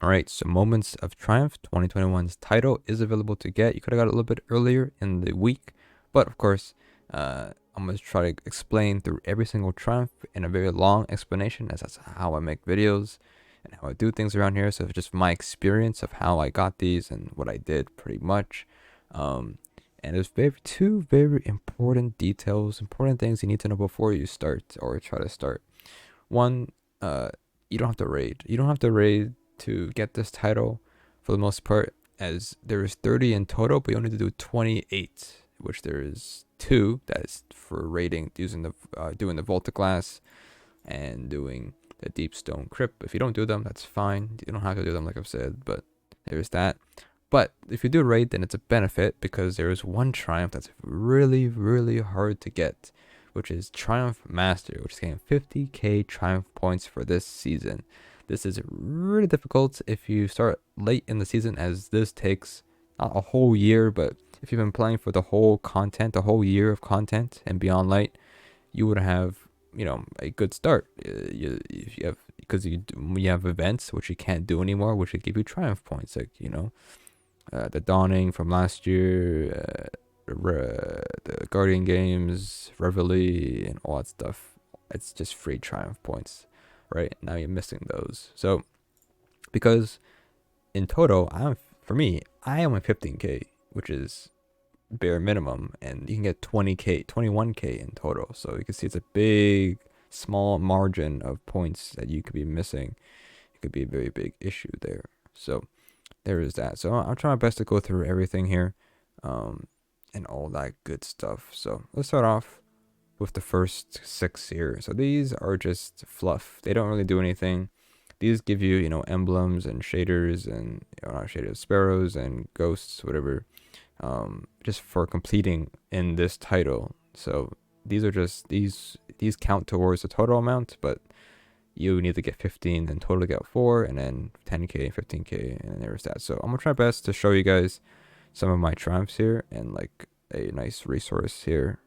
Alright, so Moments of Triumph 2021's title is available to get. You could have got it a little bit earlier in the week, but of course, I'm going to try to explain through every single Triumph in a very long explanation, as that's how I make videos and how I do things around here. So it's just my experience of how I got these and what I did pretty much. And there's two very important details, important things you need to know before you start or try to start. One, you don't have to raid. You don't have to raid to get this title for the most part, as there is 30 in total, but you only need to do 28, which there is 2 that is for raiding using the doing the Volta Glass and doing the Deep Stone Crypt. If you don't do them, that's fine. You don't have to do them, like I've said, but there's that. But if you do raid, then it's a benefit, because there is one Triumph that's really, really hard to get, which is Triumph Master, which is getting 50k Triumph points for this season. This is really difficult if you start late in the season, as this takes not a whole year, but if you've been playing for the whole content, the whole year of content and beyond light, you would have, a good start. If you have, because you have events which you can't do anymore, which would give you Triumph points, like the Dawning from last year, the Guardian games, Reveille, and all that stuff. It's just free Triumph points. Right now you're missing those. So because in total, for me, I am at 15k, which is bare minimum, and you can get 20k, 21k in total. So you can see it's a big, small margin of points that you could be missing. It could be a very big issue there. So there is that. So I'm trying my best to go through everything here, and all that good stuff. So let's start off with the first 6 here. So these are just fluff. They don't really do anything. These give you, emblems and shaders and, not shaders, sparrows and ghosts, whatever, just for completing in this title. So these are just, these count towards the total amount, but you need to get 15 and total to get 4, and then 10k, 15k, and there's that. So I'm gonna try my best to show you guys some of my triumphs here and like a nice resource here.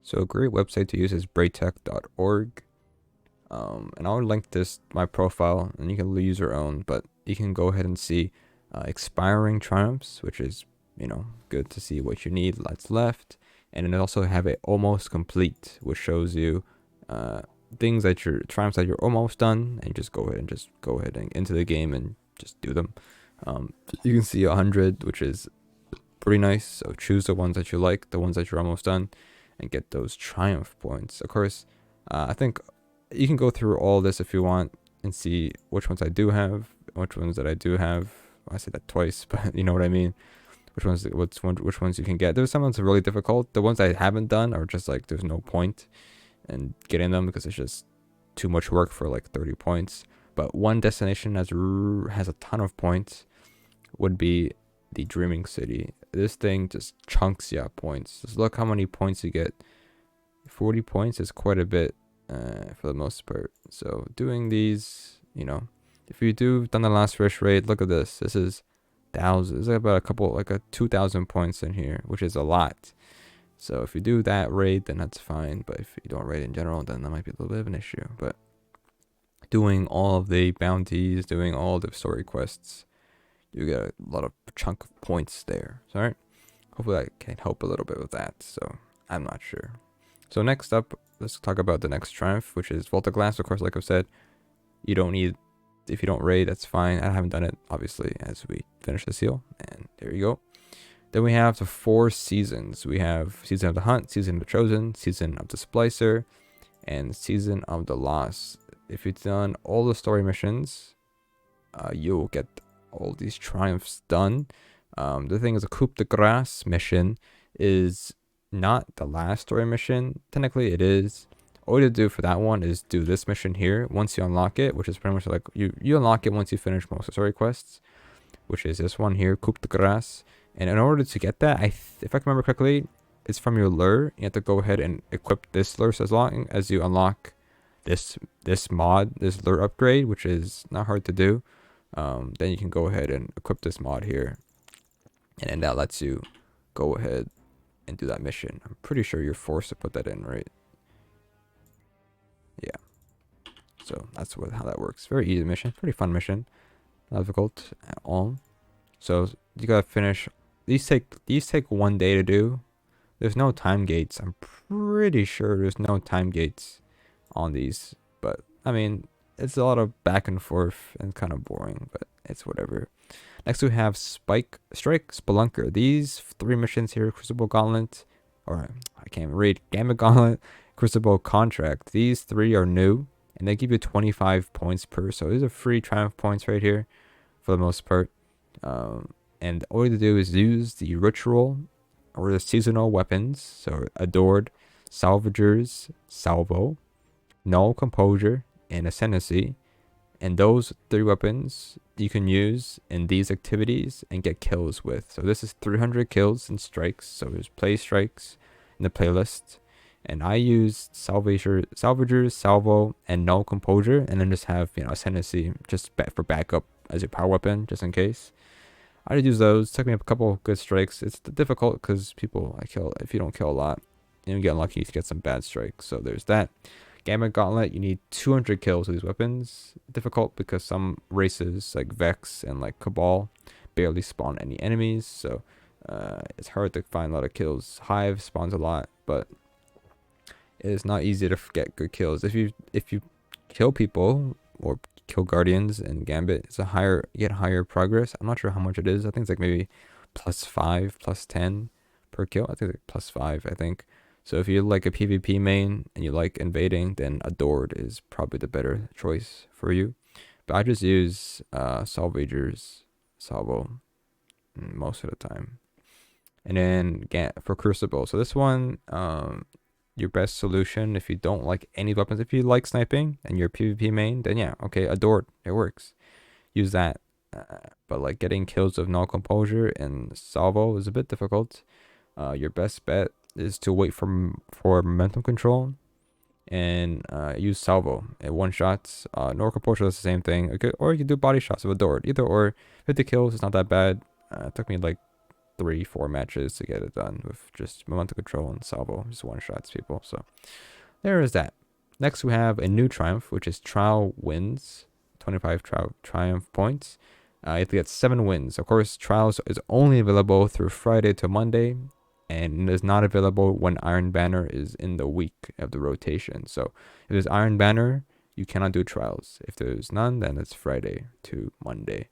So a great website to use is braytech.org. And I'll link my profile, and you can use your own, but you can go ahead and see expiring triumphs, which is, good to see what you need that's left. And then also have it almost complete, which shows you things that triumphs that you're almost done, and you just go ahead and into the game and just do them. You can see 100, which is pretty nice. So choose the ones that you like, the ones that you're almost done, and get those triumph points. Of course, I think you can go through all this if you want and see which ones I do have, which ones that I do have. I said that twice, but you know what I mean. Which ones you can get. There's some ones that are really difficult. The ones I haven't done are just like there's no point in getting them, because it's just too much work for like 30 points. But one destination has a ton of points would be the Dreaming City. This thing just chunks you out points. Just look how many points you get. 40 points is quite a bit for the most part. So doing these, if you done the last rush raid, look at this. This is thousands. There's about a 2,000 points in here, which is a lot. So if you do that raid, then that's fine. But if you don't raid in general, then that might be a little bit of an issue. But doing all of the bounties, doing all the story quests, you get a lot of chunk of points there. So, all right. Hopefully I can help a little bit with that. So I'm not sure. So next up, let's talk about the next triumph, which is Volta Glass. Of course, like I've said, you don't need, if you don't raid, that's fine. I haven't done it, obviously, as we finish the seal. And there you go. Then we have the 4 seasons. We have Season of the Hunt, Season of the Chosen, Season of the Splicer, and Season of the Lost. If you've done all the story missions, you'll get all these triumphs done. The thing is, a Coup de Grace mission is not the last story mission. Technically it is. All you do for that one is do this mission here once you unlock it, which is pretty much like you unlock it once you finish most of the story quests, which is this one here, Coup de Grace. And in order to get that, if I can remember correctly, it's from your lure. You have to go ahead and equip this lure as long as you unlock this mod, this lure upgrade, which is not hard to do. Then you can go ahead and equip this mod here, and then that lets you go ahead and do that mission. I'm pretty sure you're forced to put that in, right? Yeah. So that's how that works. Very easy mission, pretty fun mission. not difficult at all. So you gotta finish. These take 1 day to do. There's no time gates. I'm pretty sure there's no time gates on these, but I mean, it's a lot of back and forth and kind of boring, but it's whatever. Next we have Strike, Spelunker. These 3 missions here: Crucible Gauntlet, or I can't read, Gambit Gauntlet, Crucible Contract. These 3 are new, and they give you 25 points per. So these are free triumph points right here, for the most part. And all you have to do is use the ritual or the seasonal weapons. So Adored, Salvagers, Salvo, Null Composure, and Ascendancy. And those 3 weapons you can use in these activities and get kills with. So this is 300 kills and strikes. So there's play strikes in the playlist. And I used Salvagers, Salvo, and Null Composure, and then just have, Ascendancy just for backup as your power weapon, just in case. I did use those. Took me up a couple good strikes. It's difficult because people I kill. If you don't kill a lot, you get lucky to get some bad strikes. So there's that. Gambit Gauntlet, you need 200 kills with these weapons. Difficult because some races like Vex and like Cabal barely spawn any enemies, so it's hard to find a lot of kills. Hive spawns a lot, but it is not easy to get good kills. If you kill people or kill guardians in Gambit, it's you get higher progress. I'm not sure how much it is. I think it's like maybe +5, +10 per kill. I think like +5, I think. So if you like a PvP main and you like invading, then Adored is probably the better choice for you. But I just use Salvo most of the time. And then for Crucible. So this one, your best solution if you don't like any weapons. If you like sniping and you're a PvP main, then yeah, okay, Adored, it works. Use that. But like getting kills of Null Composure and Salvo is a bit difficult. Your best bet is to wait for momentum control and use Salvo at 1-shots. Null Composure does the same thing. Or you can do body shots of Adored. Either or. 50 kills is not that bad. It took me like 3-4 matches to get it done with just momentum control and Salvo. Just 1-shots, people. So there is that. Next we have a new triumph, which is Trial Wins. 25 triumph points. You have to get 7 wins. Of course, Trials is only available through Friday to Monday, and is not available when Iron Banner is in the week of the rotation. So if there's Iron Banner, you cannot do Trials. If there's none, then it's Friday to Monday.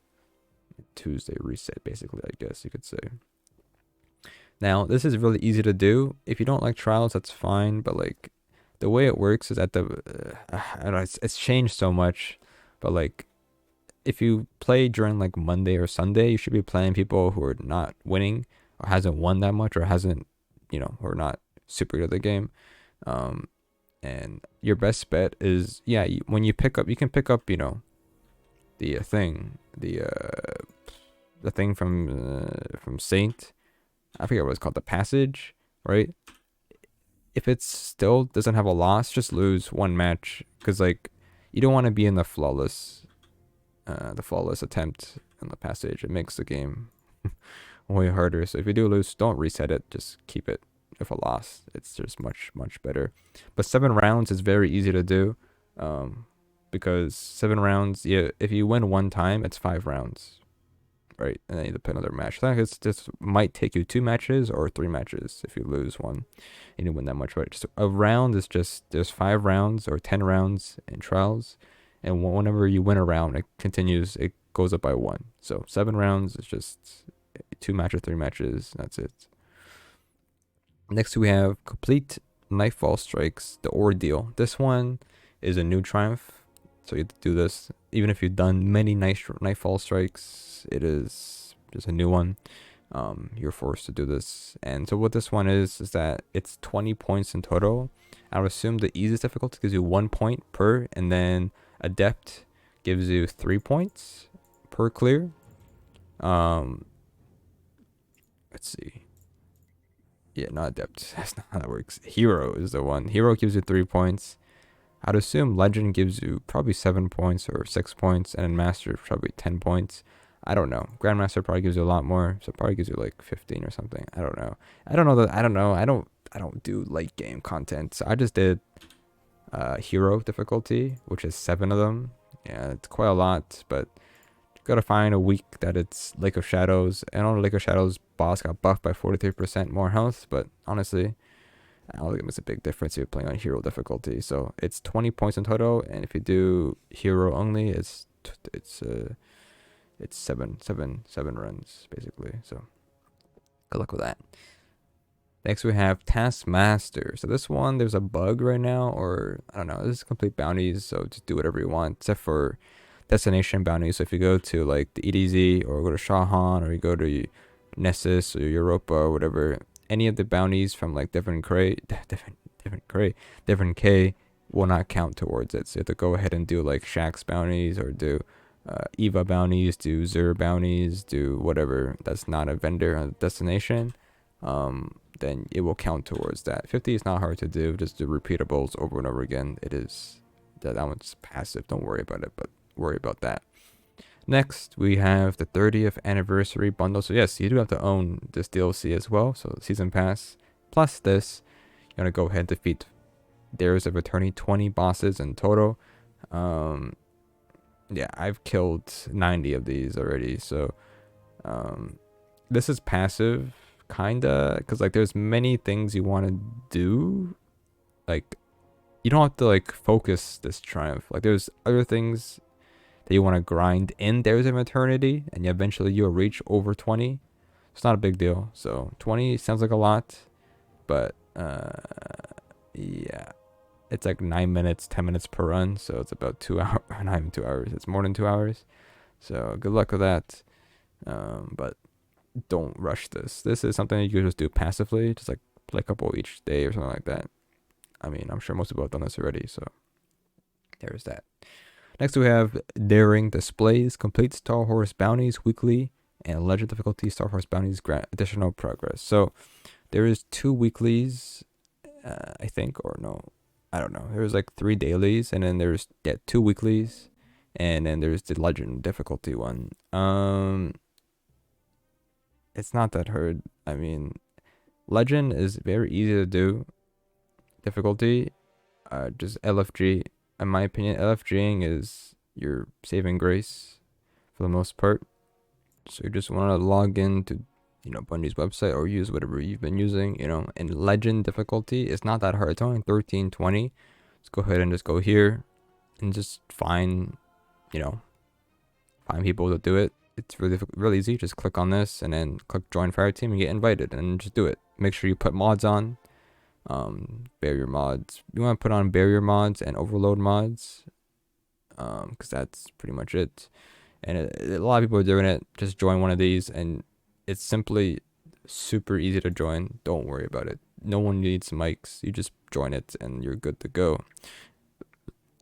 Tuesday reset, basically, I guess you could say. Now, this is really easy to do. If you don't like Trials, that's fine, but like the way it works is that I don't know, it's changed so much, but like if you play during like Monday or Sunday, you should be playing people who are not winning or hasn't won that much or hasn't, or not super good at the game. And your best bet is, when you pick up, you can pick up, the thing from Saint. I forget what it's called, the passage, right? If it still doesn't have a loss, just lose 1 match, because like you don't want to be in the flawless attempt in the passage. It makes the game way harder. So if you do lose, don't reset it, just keep it with a loss. It's just much better. But 7 rounds is very easy to do, because 7 rounds, if you win 1 time, it's 5 rounds, right? And then you play another match. So this might take you 2 matches or 3 matches if you lose 1 and you win that much, right? Just a round is just, there's 5 rounds or 10 rounds in Trials, and whenever you win a round, it continues, it goes up by 1. So 7 rounds is just 2 matches, 3 matches, that's it. Next we have Complete Nightfall Strikes, the Ordeal. This one is a new triumph, so you have to do this even if you've done many Nightfall Strikes. It is just a new one. You're forced to do this. And so what this one is that it's 20 points in total. I would assume the easiest difficulty gives you 1 point per, and then Adept gives you 3 points per clear. Let's see. Yeah, not Adept. That's not how that works. Hero is the one. Hero gives you 3 points. I'd assume Legend gives you probably 7 points or 6 points, and then Master probably 10 points. I don't know. Grandmaster probably gives you a lot more, so it probably gives you like 15 or something. I don't know. I don't do late game content. So I just did hero difficulty, which is 7 of them. Yeah, it's quite a lot, but Gotta find a week that it's Lake of Shadows. And on the Lake of Shadows boss got buffed by 43% more health, but honestly, I don't think it makes a big difference if you're playing on hero difficulty. So it's 20 points in total, and if you do hero only, it's seven runs basically. So good luck with that. Next we have Taskmaster. So this one, there's a bug right now, or I don't know. This is complete bounties, so just do whatever you want, except for destination bounties. So if you go to like the EDZ or go to Shahan or you go to Nessus or Europa or whatever, any of the bounties from like different K will not count towards it. So you have to go ahead and do like Shaxx bounties or do Eva bounties, do Zur bounties, do whatever that's not a vendor on destination. Then it will count towards that. 50 is not hard to do. Just do repeatables over and over again. It is that one's passive. Don't worry about it, but worry about that. Next, we have the 30th anniversary bundle. So yes, you do have to own this DLC as well. So season pass plus this, you're gonna go ahead and defeat Dares of Eternity 20 bosses in total. Yeah, I've killed 90 of these already. So this is passive, kinda, because like there's many things you want to do. Like you don't have to like focus this triumph. Like there's other things that you want to grind in Dares of Eternity, and eventually you'll reach over 20. It's not a big deal. So 20 sounds like a lot, but yeah, it's like 9 minutes, 10 minutes per run, so it's about 2 hours. Not even 2 hours, it's more than 2 hours. So good luck with that. But don't rush this. This is something you can just do passively, just like play a couple each day or something like that. I mean, I'm sure most people have done this already, so there's that. Next we have Daring Displays, complete Star Horse bounties weekly, and Legend difficulty Star Horse bounties grant additional progress. So there is 2 weeklies, I think, or no, I don't know. There's like 3 dailies, and then there's 2 weeklies, and then there's the Legend difficulty one. It's not that hard. I mean, Legend is very easy to do. Difficulty, just LFG. In my opinion, LFGing is your saving grace for the most part. So you just want to log into, Bungie's website or use whatever you've been using, And Legend difficulty is not that hard. It's only 1320. Let's go ahead and just go here and just find people to do it. It's really easy. Just click on this and then click join fire team and get invited and just do it. Make sure you put mods on. Barrier mods. You want to put on barrier mods and overload mods, because that's pretty much it. And a lot of people are doing it. Just join one of these, and it's simply super easy to join. Don't worry about it. No one needs mics. You just join it, and you're good to go.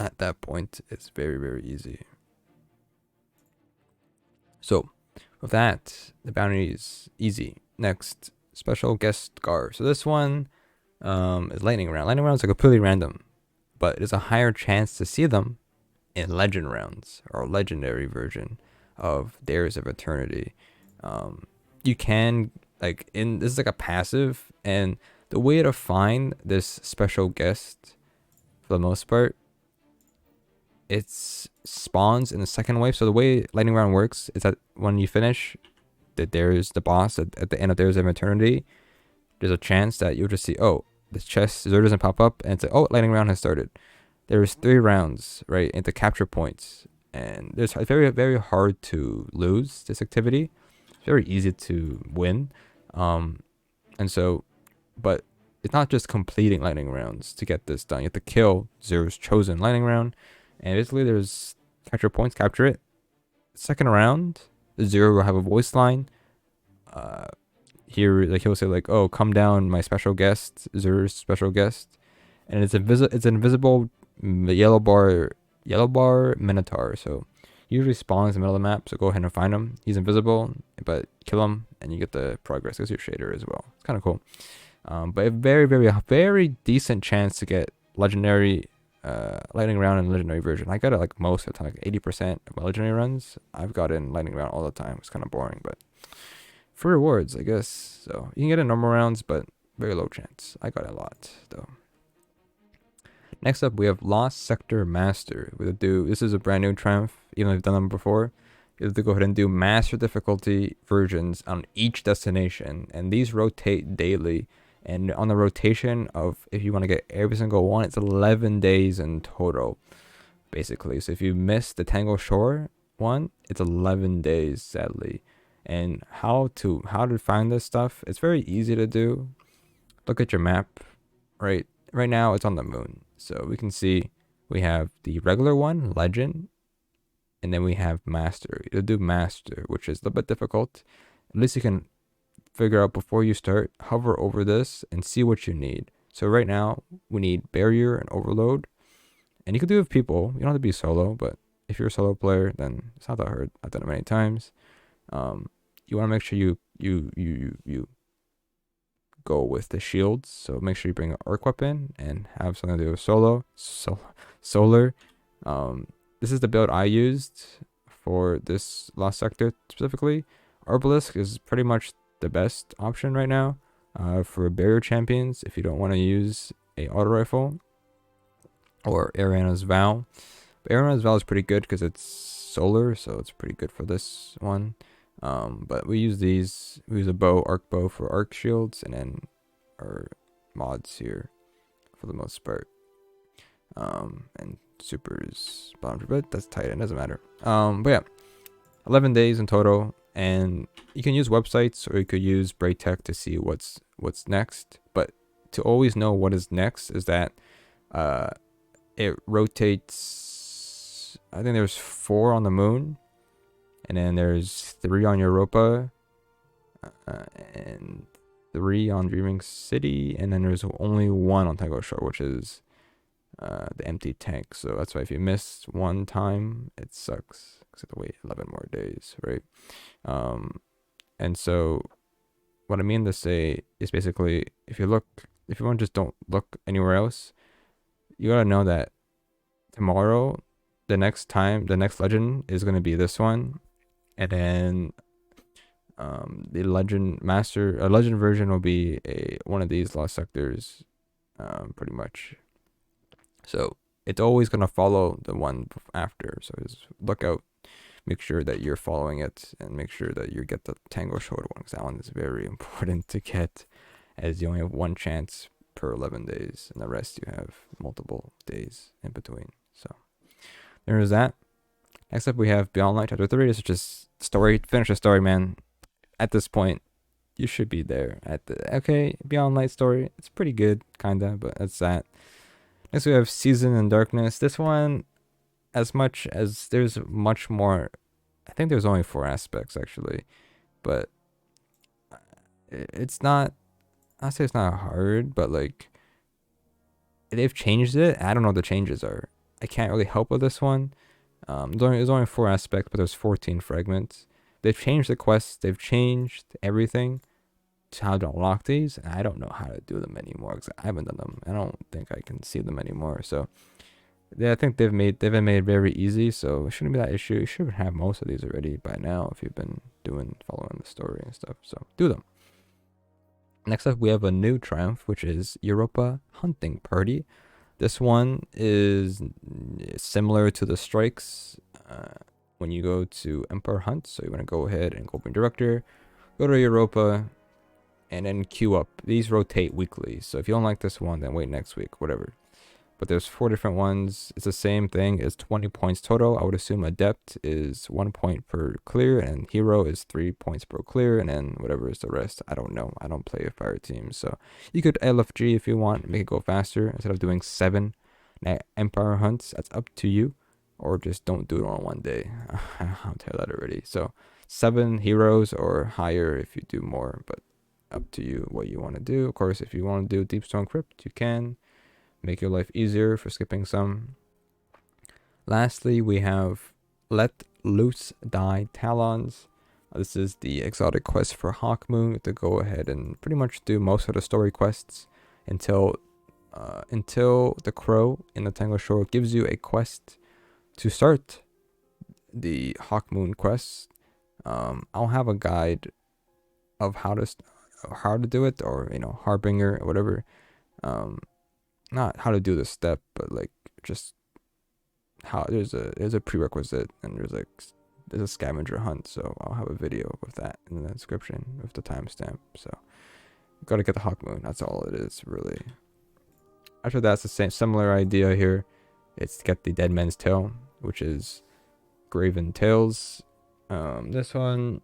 At that point, it's very, very easy. So, with that, the bounty is easy. Next, special guest scar. So this one is lightning round. Lightning rounds are completely random, but there's a higher chance to see them in legend rounds or legendary version of Dares of Eternity. You can this is like a passive, and the way to find this special guest for the most part, it spawns in the second wave. So the way lightning round works is that when you finish there's the boss at the end of Dares of Eternity, there's a chance that you'll just see, oh, this chest Zur doesn't pop up, and it's like, oh, lightning round has started. There's 3 rounds, right, into capture points, and it's very, very hard to lose this activity. It's very easy to win, and so, but it's not just completing lightning rounds to get this done. You have to kill Zur's chosen lightning round, and basically there's capture points, capture it. Second round, Zur will have a voice line. Here, like, he'll say like, "Oh, come down, my special guest, Zur's special guest," and it's an invisible yellow bar minotaur. So he usually spawns in the middle of the map. So go ahead and find him. He's invisible, but kill him, and you get the progress. It's your shader as well. It's kind of cool. But a very, very, very decent chance to get legendary lightning round and legendary version. I got it like most of the time, like 80% of my legendary runs. I've got in lightning round all the time. It's kind of boring, but for rewards, I guess. So you can get in normal rounds, but very low chance. I got a lot though. Next up, we have Lost Sector Master. This is a brand new triumph, even though I've done them before. you have to go ahead and do master difficulty versions on each destination, and these rotate daily. And on the rotation of, if you want to get every single one, it's 11 days in total, basically. So if you miss the Tangle Shore one, it's 11 days, sadly. And how to find this stuff, it's very easy to do. Look at your map. Right now it's on the moon, so we can see we have the regular one, Legend, and then we have Master. You'll do Master, which is a little bit difficult. At least you can figure out before you start, hover over this and see what you need. So right now we need Barrier and Overload, and you can do it with people. You don't have to be solo, but if you're a solo player, then it's not that hard. I've done it many times. You want to make sure you go with the shields. So make sure you bring an arc weapon and have something to do with solar. This is the build I used for this last sector specifically. Arbalisk is pretty much the best option right now for barrier champions if you don't want to use a auto rifle or Ariana's Vow. But Ariana's Vow is pretty good because it's solar, so it's pretty good for this one. But we use these. We use a arc bow for arc shields, and then our mods here for the most part. And supers bottom, but that's tight. It doesn't matter. But yeah, 11 days in total, and you can use websites or you could use Braytech to see what's next. But to always know what is next is that it rotates. I think there's 4 on the moon. And then there's 3 on Europa, and 3 on Dreaming City, and then there's only 1 on Tangle Shore, which is the empty tank. So that's why if you miss one time, it sucks, because you have to wait 11 more days, right? And so what I mean to say is basically, if you want just don't look anywhere else, you gotta know that tomorrow, the next legend is gonna be this one. And then the legend version will be one of these lost sectors, pretty much. So it's always gonna follow the one after. So just look out, make sure that you're following it, and make sure that you get the Tangle Shore one, because that one is very important to get, as you only have 1 chance per 11 days, and the rest you have multiple days in between. So there is that. Next up, we have Beyond Light Chapter 3. This is just story. Finish the story, man. At this point, you should be there. Beyond Light story. It's pretty good, kinda, but that's that. Next, we have Season in Darkness. This one, as much as there's much more. I think there's only 4 aspects, actually. But it's not. I'll say it's not hard, but like, they've changed it. I don't know what the changes are. I can't really help with this one. There's only 4 aspects, but there's 14 fragments. They've changed the quests. They've changed everything to how to unlock these. And I don't know how to do them anymore because I haven't done them. I don't think I can see them anymore. So I think they've been made very easy. So it shouldn't be that issue. You should have most of these already by now if you've been following the story and stuff. So do them. Next up, we have a new triumph, which is Europa Hunting Party. This one is similar to the strikes when you go to Empire Hunt. So you want to go ahead and open Director, go to Europa, and then queue up. These rotate weekly. So if you don't like this one, then wait next week, whatever. But there's 4 different ones. It's the same thing. It's 20 points total. I would assume Adept is 1 point per clear, and Hero is 3 points per clear, and then whatever is the rest. I don't know. I don't play a fire team, so you could LFG if you want, make it go faster instead of doing 7 Empire hunts. That's up to you, or just don't do it on one day. I'll tell that already. So 7 heroes or higher if you do more, but up to you what you want to do. Of course, if you want to do Deep Stone Crypt, you can. Make your life easier for skipping some. Lastly, we have Let Loose Die Talons. This is the exotic quest for Hawkmoon to go ahead and pretty much do most of the story quests until the Crow in the Tangle Shore gives you a quest to start the Hawkmoon quests. I'll have a guide of how to do it, or Harbinger or whatever. Not how to do the step, but like just how there's a prerequisite, and there's like there's a scavenger hunt, so I'll have a video with that in the description with the timestamp. So gotta get the Hawk Moon. That's all it is, really. After that's the same similar idea here. It's to get the Dead Man's Tail, which is Graven tails. This one,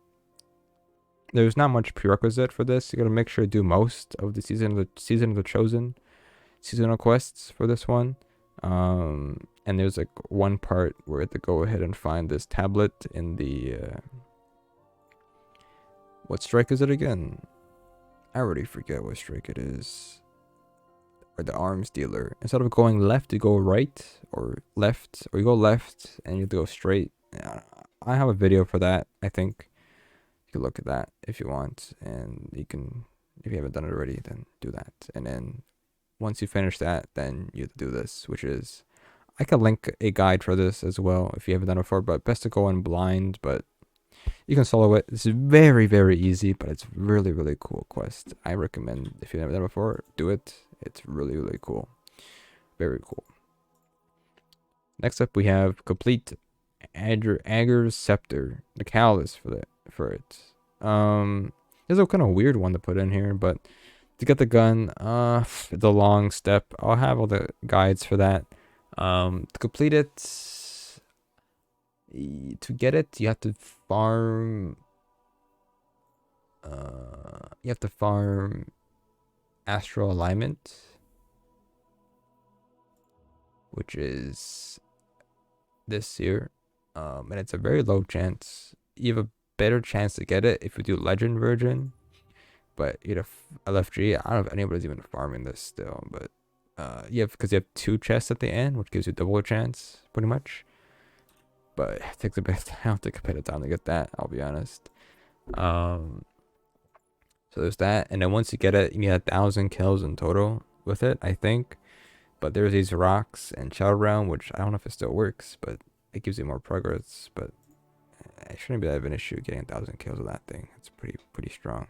there's not much prerequisite for this. You gotta make sure to do most of the season of the chosen seasonal quests for this one. And there's like one part where you have to go ahead and find this tablet in the what strike is it again? I already forget what strike it is. Or the arms dealer. Instead of going left, you go right, or left, or you go left and you have to go straight. I have a video for that. I think you can look at that if you want, and you can, if you haven't done it already, then do that. And then once you finish that, then you have to do this, which is, I can link a guide for this as well if you haven't done it before, but best to go in blind. But you can solo it. It's very, very easy, but it's really, really cool quest. I recommend, if you've never done it before, do it. It's really, really cool. Very cool. Next up, we have complete Agger's Scepter, the Callus for it. There's a kind of weird one to put in here, but to get the gun, it's a long step. I'll have all the guides for that. To complete it, to get it, you have to farm. You have to farm Astral Alignment, which is this here. And it's a very low chance. You have a better chance to get it if you do Legend version. But you have LFG. I don't know if anybody's even farming this still, but because you have 2 chests at the end, which gives you double a chance, pretty much. But it takes a bit. I don't take a bit of time to get that. I'll be honest. So there's that, and then once you get it, you need 1,000 kills in total with it, I think. But there's these rocks and Shadow Realm, which I don't know if it still works, but it gives you more progress. But it shouldn't be that of an issue getting 1,000 kills with that thing. It's pretty strong.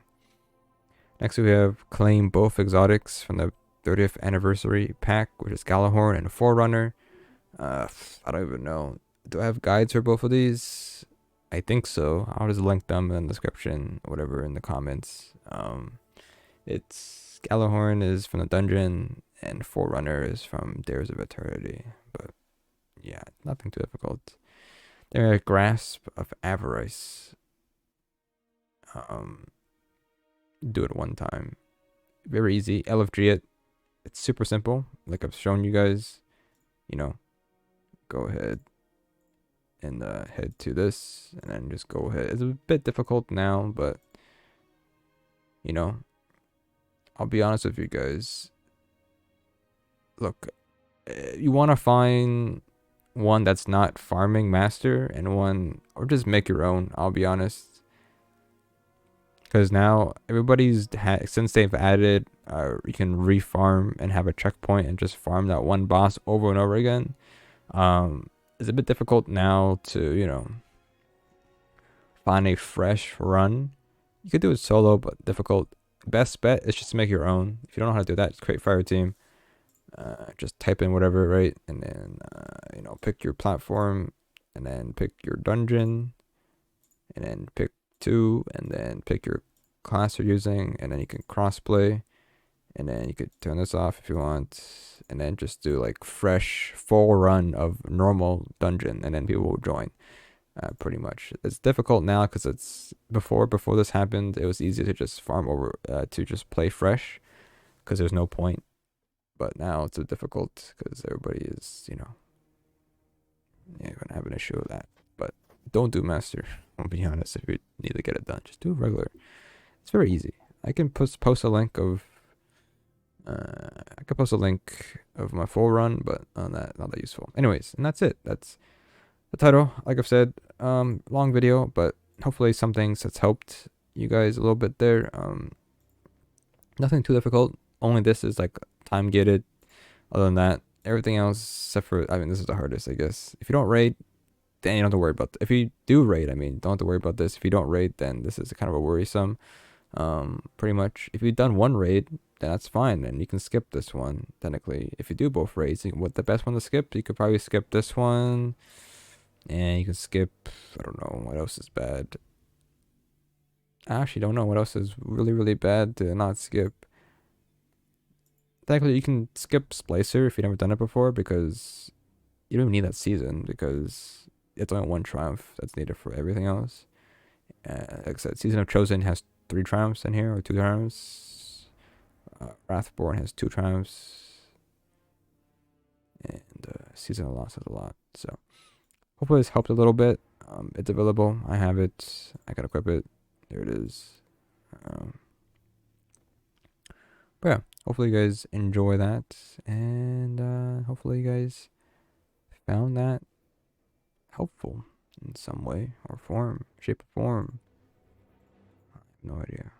Next we have claim both exotics from the 30th anniversary pack, which is Galahorn and Forerunner. I don't even know. Do I have guides for both of these? I think so. I'll just link them in the description, whatever, in the comments. It's Galahorn is from the dungeon, and Forerunner is from Dares of Eternity. But yeah, nothing too difficult. There are Grasp of Avarice. Do it one time. Very easy. LFG it. It's super simple. Like I've shown you guys. You know, go ahead and head to this, and then just go ahead. It's a bit difficult now, but you know, I'll be honest with you guys. Look, you want to find one that's not farming master, and one, or just make your own. I'll be honest, because now everybody's since they've added, you can refarm and have a checkpoint and just farm that one boss over and over again. It's a bit difficult now to, you know, find a fresh run. You could do it solo, but difficult. Best bet is just to make your own. If you don't know how to do that, just create fire team. Just type in whatever, right? And then, you know, pick your platform, and then pick your dungeon, and then pick 2, and then pick your class you're using, and then you can crossplay, and then you could turn this off if you want, and then just do like fresh full run of normal dungeon, and then people will join. Pretty much. It's difficult now because it's before this happened, it was easy to just farm over, to just play fresh, because there's no point. But now it's difficult because everybody is, you know, you're gonna have an issue with that. But don't do master. I'll be honest. If you need to get it done, just do regular. It's very easy. I can post a link of my full run, but not that useful. Anyways, and that's it. That's the title. Like I've said, long video, but hopefully some things that's helped you guys a little bit there. Nothing too difficult. Only this is like time gated. Other than that, everything else except for, I mean, this is the hardest, I guess. If you don't raid, then you don't have to worry about if you do raid, I mean, don't have to worry about this. If you don't raid, then this is kind of a worrisome. Pretty much, if you've done one raid, then that's fine, and you can skip this one technically. If you do both raids, what the best one to skip, you could probably skip this one. And you can skip, I don't know what else is bad. I actually don't know what else is really, really bad to not skip. Technically, you can skip Splicer if you've never done it before because you don't even need that season because it's only one triumph that's needed for everything else. Like I said, Season of Chosen has 3 triumphs in here, or 2 triumphs. Wrathborn has 2 triumphs. And Season of Loss has a lot. So hopefully this helped a little bit. It's available. I have it. I can equip it. There it is. But yeah, hopefully you guys enjoy that. And hopefully you guys found that helpful in some way or form, shape or form. I have no idea.